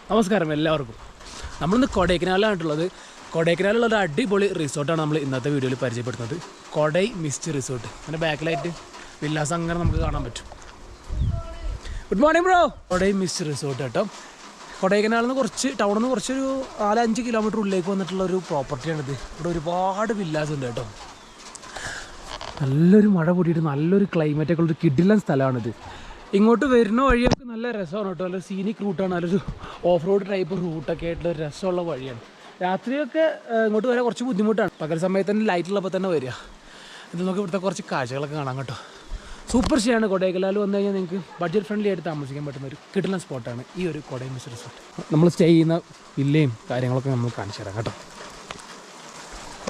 നമസ്കാരം എല്ലാവർക്കും. നമ്മളിന്ന് കൊടൈക്കനാലിലാണുള്ളത്. കൊടൈക്കനാലിലുള്ള ഒരു അടിപൊളി റിസോർട്ടാണ് നമ്മൾ ഇന്നത്തെ വീഡിയോയിൽ പരിചയപ്പെടുന്നത്. Kodai mist resort. അതിൻ്റെ ബാക്കിലായിട്ട് വില്ലാസ് അങ്ങനെ നമുക്ക് കാണാൻ പറ്റും. Good morning bro. Kodai mist resort കേട്ടോ. കൊടൈക്കനാലിൽ നിന്ന് കുറച്ച് ടൗണിൽ നിന്ന് കുറച്ചൊരു 4-5 കിലോമീറ്റർ ഉള്ളിലേക്ക് വന്നിട്ടുള്ളൊരു പ്രോപ്പർട്ടിയാണിത്. ഇവിടെ ഒരുപാട് വില്ലാസ് ഉണ്ട് കേട്ടോ. നല്ലൊരു മഴ പൊടിയിട്ട് നല്ലൊരു ക്ലൈമറ്റൊക്കെ ഉള്ളൊരു കിടിലൻ സ്ഥലമാണിത്. ഇങ്ങോട്ട് വരുന്ന വഴിയൊക്കെ നല്ല രസമാണ് കേട്ടോ. നല്ല സീനിക് റൂട്ടാണ്. നല്ലൊരു ഓഫ് റോഡ് ടൈപ്പ് റൂട്ടൊക്കെ ആയിട്ടുള്ള ഒരു രസമുള്ള വഴിയാണ്. രാത്രിയൊക്കെ ഇങ്ങോട്ട് വരാൻ കുറച്ച് ബുദ്ധിമുട്ടാണ്. പകൽ സമയത്ത് തന്നെ ലൈറ്റുള്ളപ്പോൾ തന്നെ വരിക. ഇത് നമുക്ക് ഇവിടുത്തെ കുറച്ച് കാഴ്ചകളൊക്കെ കാണാം കേട്ടോ. സൂപ്പർ സ്റ്റേ ആണ്. കൊടൈക്കനാലിൽ വന്നു കഴിഞ്ഞാൽ നിങ്ങൾക്ക് ബഡ്ജറ്റ് ഫ്രണ്ട്ലി ആയിട്ട് താമസിക്കാൻ പറ്റുന്ന ഒരു കിട്ടുന്ന സ്പോട്ടാണ് ഈ ഒരു കൊടൈ മിസ്റ്റ് റിസോർട്ട്. നമ്മൾ സ്റ്റേ ചെയ്യുന്ന വില്ലയും കാര്യങ്ങളൊക്കെ നമ്മൾ കാണിച്ചു തരാം കേട്ടോ.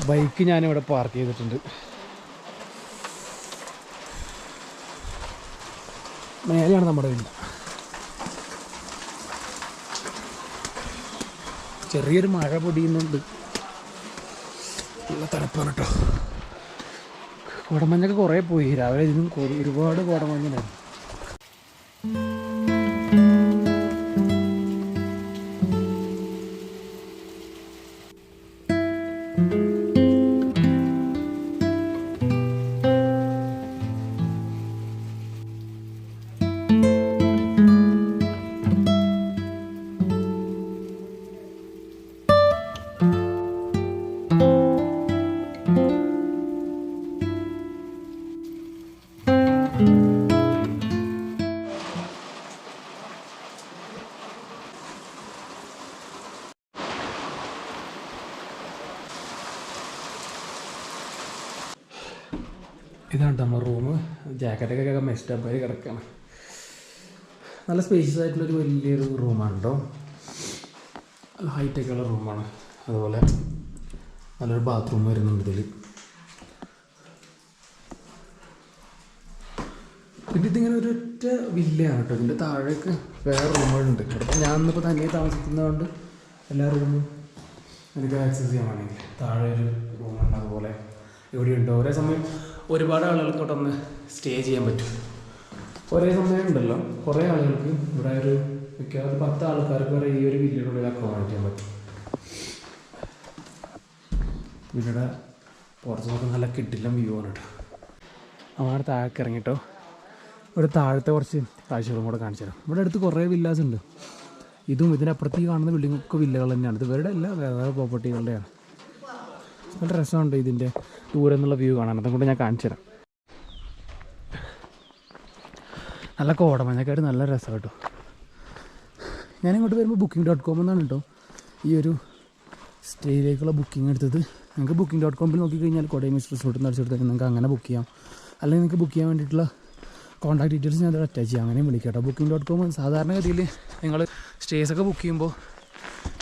ബൈക്ക് ഞാനിവിടെ പാർക്ക് ചെയ്തിട്ടുണ്ട്. മേലെയാണ് നമ്മുടെ വില്ല. ചെറിയൊരു മഴ പൊടിയുന്നുണ്ട്. നല്ല തണുപ്പാണ് കേട്ടോ. കോടമഞ്ഞൊക്കെ കുറേ പോയി. രാവിലെ ഇതിനും ഒരുപാട് കോടമഞ്ഞുണ്ടായിരുന്നു. ഇതാണ് നമ്മുടെ റൂം. ജാക്കറ്റൊക്കെ മെസ്റ്റപ്പായി കിടക്കുകയാണ്. നല്ല സ്പേഷ്യസ് ആയിട്ടുള്ളൊരു വലിയൊരു റൂമാണ് കേട്ടോ. നല്ല ഹൈറ്റൊക്കെയുള്ള റൂമാണ്. അതുപോലെ നല്ലൊരു ബാത്റൂം വരുന്നുണ്ട് ഇതിൽ. പിന്നെ ഇതിങ്ങനെ ഒരൊറ്റ വില്ലയാണ് കേട്ടോ. ഇതിൻ്റെ താഴേക്ക് വേറെ റൂമുകളുണ്ട്. അപ്പോൾ ഞാനിന്നിപ്പോൾ തന്നെ താമസിക്കുന്നതുകൊണ്ട് എല്ലാ റൂമും എനിക്ക് ആക്സസ് ചെയ്യാൻ വേണമെങ്കിൽ താഴെ ഒരു റൂമുണ്ട്. അതുപോലെ ഇവിടെയുണ്ട്. ഒരേ സമയം ഒരുപാട് ആളുകൾക്ക് ഇവിടെ ഒന്ന് സ്റ്റേ ചെയ്യാൻ പറ്റും. ഒരേ സമയം ഉണ്ടല്ലോ. കുറേ ആളുകൾക്ക് ഇവിടെ ഒരു മിക്കവാറും 10 ആൾക്കാർക്ക് വരെ ഈ ഒരു വില്ലയുടെ അക്കോമഡേറ്റ് ചെയ്യാൻ പറ്റും. വില്ലയുടെ പുറത്ത് നോക്കാൻ നല്ല കിട്ടില്ല വ്യൂ ആണ് കേട്ടോ. അവിടെ താഴേക്ക് ഇറങ്ങിട്ടോ. ഇവിടെ താഴത്തെ കുറച്ച് കാഴ്ചകളും കൂടെ കാണിച്ചു തരാം. ഇവിടെ അടുത്ത് കുറേ വില്ലാസ് ഉണ്ട്. ഇതും ഇതിനപ്പുറത്തേക്ക് കാണുന്ന ബിൽഡിങ്ങൊക്കെ വില്ലകൾ തന്നെയാണ്. ഇത് ഇവരുടെ അല്ല, വേറെ പ്രോപ്പർട്ടികളുടെയാണ്. നല്ല രസമുണ്ട് ഇതിൻ്റെ ദൂരെ നിന്നുള്ള വ്യൂ കാണാൻ. അതുകൊണ്ട് ഞാൻ കാണിച്ചു തരാം. നല്ല കോടമഞ്ഞൊക്കെയായിട്ട് നല്ല രസം കേട്ടോ. ഞാനിങ്ങോട്ട് വരുമ്പോൾ booking.com എന്നാണ് കേട്ടോ ഈ ഒരു സ്റ്റേയിലേക്കുള്ള ബുക്കിംഗ് എടുത്തത്. നിങ്ങൾക്ക് booking.com നോക്കിക്കഴിഞ്ഞാൽ കൊടൈ മിസ്റ്റ് റിസോർട്ട് എന്ന് അടിച്ചെടുത്താൽ നിങ്ങൾക്ക് അങ്ങനെ ബുക്ക് ചെയ്യാം. അല്ലെങ്കിൽ നിങ്ങൾക്ക് ബുക്ക് ചെയ്യാൻ വേണ്ടിയിട്ടുള്ള കോൺടാക്ട് ഡീറ്റെയിൽസ് ഞാൻ അതിൽ അറ്റാച്ച് ചെയ്യാം. അങ്ങനെയും വിളിക്കാം കേട്ടോ. booking.com സാധാരണഗതിയിൽ നിങ്ങൾ സ്റ്റേസൊക്കെ ബുക്ക് ചെയ്യുമ്പോൾ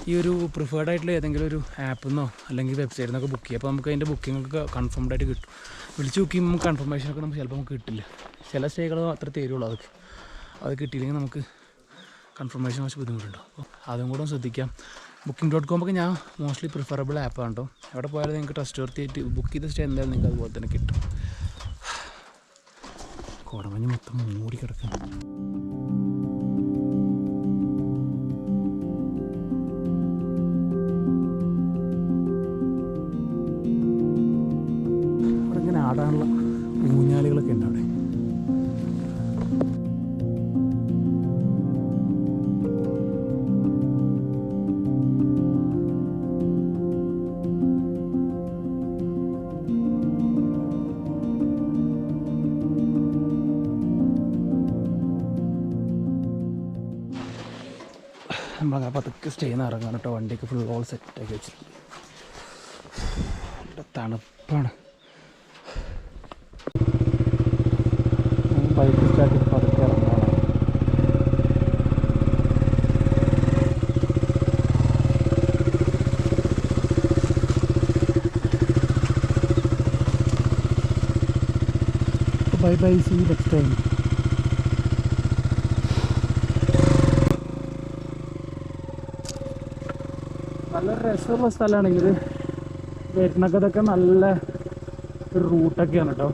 ഈ ഒരു പ്രിഫേർഡ് ആയിട്ടുള്ള ഏതെങ്കിലും ഒരു ആപ്പിൽ നിന്നോ അല്ലെങ്കിൽ വെബ്സൈറ്റിൽ നിന്നൊക്കെ ബുക്ക് ചെയ്യുക. അപ്പോൾ നമുക്ക് അതിൻ്റെ ബുക്കിങ്ങൊക്കെ കൺഫേംഡ് ആയിട്ട് കിട്ടും. വിളിച്ച് ബുക്ക് ചെയ്യുമ്പോൾ കൺഫർമേഷനൊക്കെ നമുക്ക് ചിലപ്പോൾ നമുക്ക് കിട്ടില്ല. ചില സ്റ്റേകൾ അത്ര തരുള്ളൂ. അത് കിട്ടിയില്ലെങ്കിൽ നമുക്ക് കൺഫർമേഷൻ കുറച്ച് ബുദ്ധിമുട്ടുണ്ടോ. അപ്പോൾ അതും കൂടെ ശ്രദ്ധിക്കാം. booking.com ഒക്കെ ഞാൻ മോസ്റ്റ്ലി പ്രിഫറബിൾ ആപ്പാണ് കേട്ടോ. എവിടെ പോയാലും നിങ്ങൾക്ക് ട്രസ്റ്റ് വർത്തിയായിട്ട് ബുക്ക് ചെയ്ത സ്റ്റേ എന്തായാലും നിങ്ങൾക്ക് അതുപോലെ തന്നെ കിട്ടും. കോടമഞ്ഞ് മൊത്തം മൂടി കിടക്കുന്നു. അവിടെ ഇങ്ങനെ ആടാനുള്ള ഊഞ്ഞാലുകളൊക്കെ ഉണ്ട് അവിടെ. നമ്മളങ്ങനെ പതുക്കെ സ്റ്റേ ചെയ്യുന്ന ഇറങ്ങാൻ കേട്ടോ. വണ്ടിയൊക്കെ ഫുൾ ഓൾ സെറ്റാക്കി വെച്ചിട്ടുണ്ട്. ഇവിടെ തണുപ്പാണ്. ബൈക്ക് സ്റ്റാർട്ട് ചെയ്ത് പതുക്കെ ഇറങ്ങാണ്. Bye bye, see you next time. നല്ല രസമുള്ള സ്ഥലമാണെങ്കിൽ വരുന്നതൊക്കെ നല്ല ഒരു റൂട്ടൊക്കെയാണ് കേട്ടോ.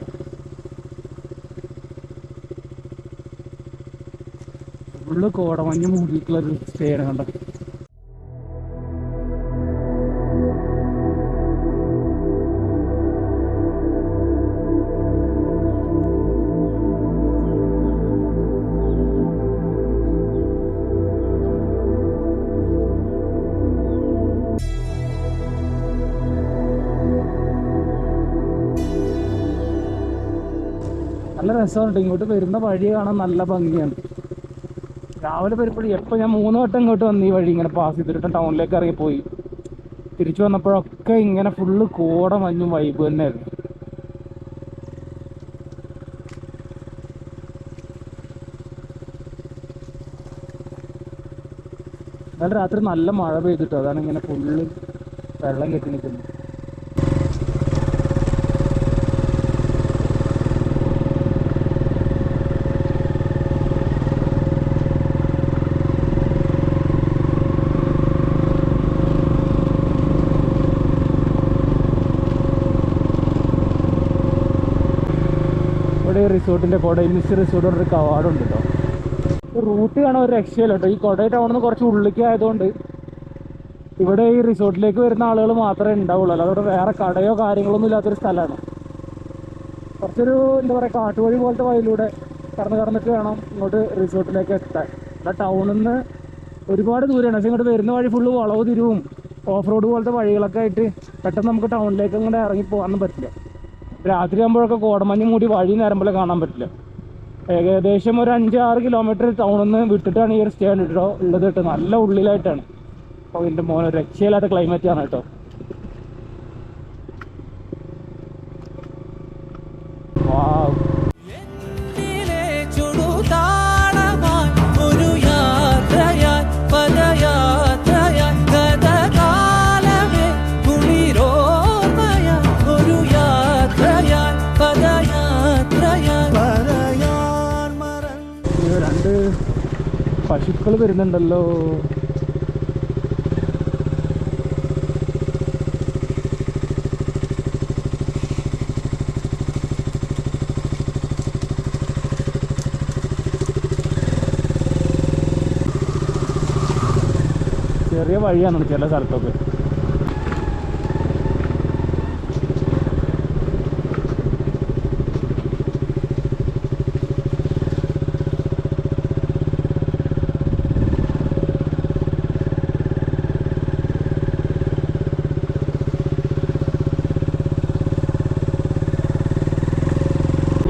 ഫുള്ള് കോടമഞ്ഞ് മൂടിയിട്ടുള്ളൊരു സ്റ്റേ ആണ് കണ്ടോ. നല്ല രസമുണ്ട്. ഇങ്ങോട്ട് വരുന്ന വഴി കാണാൻ നല്ല ഭംഗിയാണ്. രാവിലെ വരുമ്പോഴും എപ്പോൾ ഞാൻ 3 വട്ടം ഇങ്ങോട്ട് വന്ന് ഈ വഴി ഇങ്ങനെ പാസ് ചെയ്തിട്ട് ടൗണിലേക്ക് ഇറങ്ങിപ്പോയി. തിരിച്ചു വന്നപ്പോഴൊക്കെ ഇങ്ങനെ ഫുള്ള് കോട മഞ്ഞും വൈബ് തന്നെയായിരുന്നു. എന്നാൽ രാത്രി നല്ല മഴ പെയ്തിട്ടോ, അതാണ് ഇങ്ങനെ ഫുള്ള് വെള്ളം കെട്ടി നിൽക്കുന്നത്. ഇവിടെ റിസോർട്ടിൻ്റെ കൊടൈമിസ്റ്റ് റിസോർട്ട് ഒരു കവാടമുണ്ട് കേട്ടോ. റൂട്ട് കാണാൻ ഒരു രക്ഷയില്ല കേട്ടോ. ഈ കൊടൈ ടൗണിൽ നിന്ന് കുറച്ച് ഉള്ളിലേക്ക് ആയതുകൊണ്ട് ഇവിടെ ഈ റിസോർട്ടിലേക്ക് വരുന്ന ആളുകൾ മാത്രമേ ഉണ്ടാവുള്ളൂ. അതോടെ വേറെ കടയോ കാര്യങ്ങളൊന്നും ഇല്ലാത്തൊരു സ്ഥലമാണ്. കുറച്ചൊരു എന്താ പറയുക, കാട്ടുവഴി പോലത്തെ വഴിയിലൂടെ കടന്നിട്ട് വേണം ഇങ്ങോട്ട് റിസോർട്ടിലേക്ക് എത്താൻ. ഇവിടെ ടൗണിൽ നിന്ന് ഒരുപാട് ദൂരമാണ്. പക്ഷേ ഇങ്ങോട്ട് വരുന്ന വഴി ഫുള്ള് വളവ് തിരിവും ഓഫ് റോഡ് പോലത്തെ വഴികളൊക്കെ ആയിട്ട് പെട്ടെന്ന് നമുക്ക് ടൗണിലേക്ക് ഇങ്ങോട്ട് ഇറങ്ങി പോകാനൊന്നും പറ്റില്ല. രാത്രി ആകുമ്പോഴൊക്കെ കോടമഞ്ഞ് മൂടി വഴി നേരമ്പോൾ കാണാൻ പറ്റില്ല. ഏകദേശം ഒരു 5-6 കിലോമീറ്റർ ടൗണിൽ നിന്ന് വിട്ടിട്ടാണ് ഈ ഒരു സ്റ്റേ ഉള്ളത് കേട്ടോ. നല്ല ഉള്ളിലായിട്ടാണ്. അപ്പോൾ എൻ്റെ മോനെ രക്ഷയില്ലാത്ത ക്ലൈമറ്റാണ് കേട്ടോ. വാവ്. പശുക്കൾ വരുന്നുണ്ടല്ലോ. ചെറിയ വഴിയാണ് ചില സ്ഥലത്തൊക്കെ.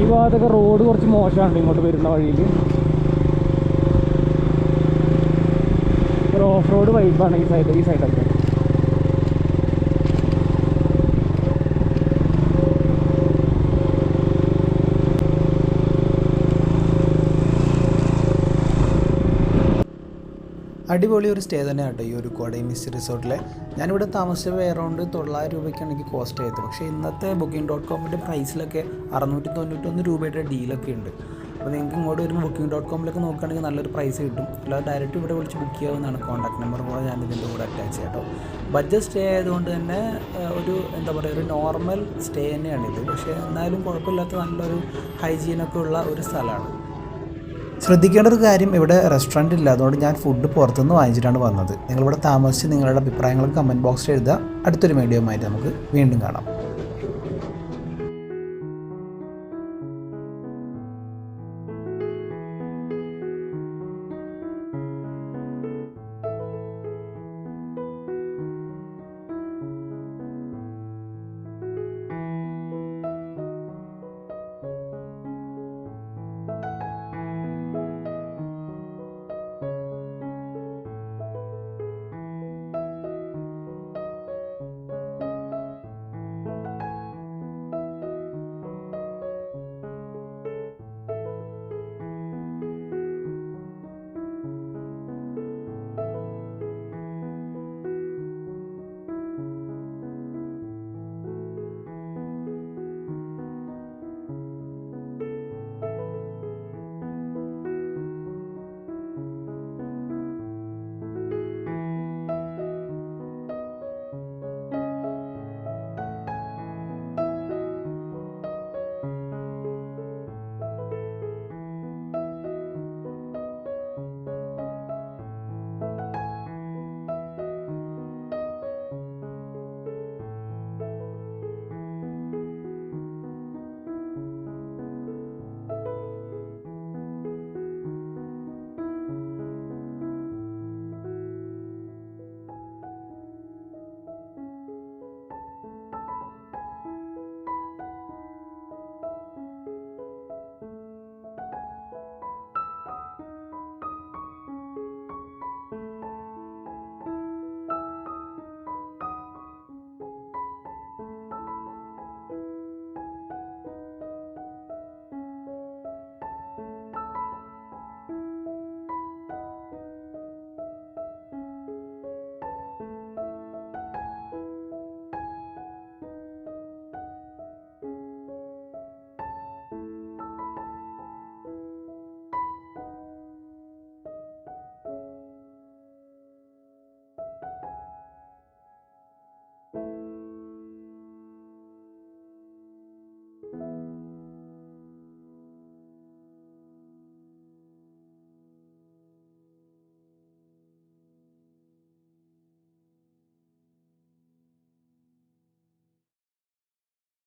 ഈ ഭാഗത്തൊക്കെ റോഡ് കുറച്ച് മോശമാണ്. ഇങ്ങോട്ട് വരുന്ന വഴിയിൽ ഒരു ഓഫ് റോഡ് വൈബാണ് ഈ സൈഡൊക്കെ. അടിപൊളി ഒരു സ്റ്റേ തന്നെയാണ് കേട്ടോ ഈ ഒരു കൊടൈമിസ്റ്റ് റിസോർട്ടിലെ. ഞാനിവിടെ താമസിച്ചപ്പോൾ അറൗണ്ട് 900 രൂപയ്ക്കാണ് എനിക്ക് കോസ്റ്റ് ആയത്. പക്ഷേ ഇന്നത്തെ booking.comൻ്റെ പ്രൈസിലൊക്കെ 691 രൂപയുടെ ഡീലൊക്കെ ഉണ്ട്. അപ്പോൾ നിങ്ങൾക്ക് ഇങ്ങോട്ട് വരുമ്പോൾ booking.comലൊക്കെ നോക്കുകയാണെങ്കിൽ നല്ലൊരു പ്രൈസ് കിട്ടും. അല്ലാതെ ഡയറക്റ്റ് ഇവിടെ വിളിച്ച് ബുക്ക് ചെയ്യാവുന്നതാണ്. കോൺടാക്ട് നമ്പർ കൂടെ ഞാൻ ഇതിൻ്റെ കൂടെ അറ്റാച്ച് ചെയ്യാം കേട്ടോ. ബഡ്ജറ്റ് സ്റ്റേ ആയതുകൊണ്ട് തന്നെ ഒരു എന്താ പറയുക, ഒരു നോർമൽ സ്റ്റേ തന്നെയാണിത്. പക്ഷേ എന്നാലും കുഴപ്പമില്ലാത്ത നല്ലൊരു ഹൈജീനൊക്കെ ഉള്ള ഒരു സ്ഥലമാണ്. ശ്രദ്ധിക്കേണ്ട ഒരു കാര്യം, ഇവിടെ റെസ്റ്റോറൻറ്റ് ഇല്ല. അതുകൊണ്ട് ഞാൻ ഫുഡ് പുറത്തുനിന്ന് വാങ്ങിച്ചിട്ടാണ് വന്നത്. നിങ്ങളിവിടെ താമസിച്ച് നിങ്ങളുടെ അഭിപ്രായങ്ങൾ കമൻറ്റ് ബോക്സിൽ എഴുതുക. അടുത്തൊരു വീഡിയോയുമായിട്ട് നമുക്ക് വീണ്ടും കാണാം.